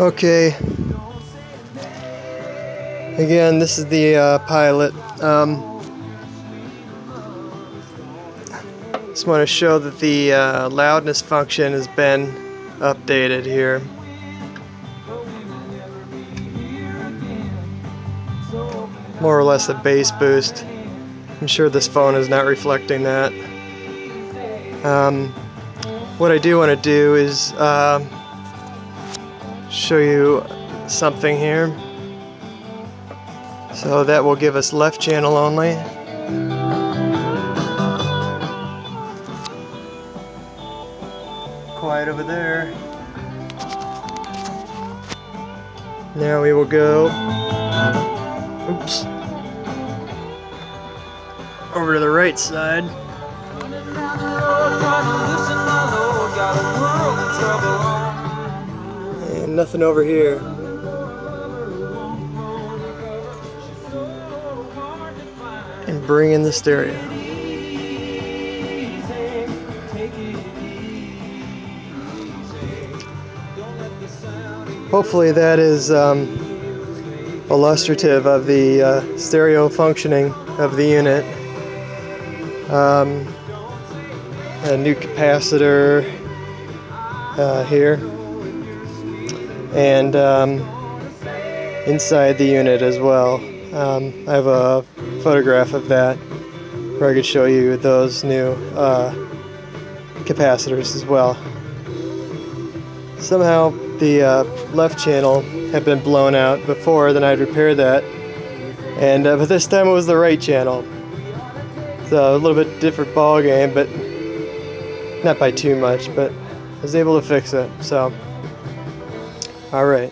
Okay, again, this is the pilot. Just want to show that the loudness function has been updated here. More or less a bass boost. I'm sure this phone is not reflecting that. What I do want to do is show you something here. So that will give us left channel only. Quiet over there. Now we will go, oops, over to the right side. And nothing over here. And bring in the stereo. Hopefully that is illustrative of the stereo functioning of the unit. A new capacitor here, and inside the unit as well. I have a photograph of that where I could show you those new capacitors as well. Somehow the left channel had been blown out before, then I'd repaired that, and but this time it was the right channel. So a little bit different ball game, but not by too much, but I was able to fix it. So, all right.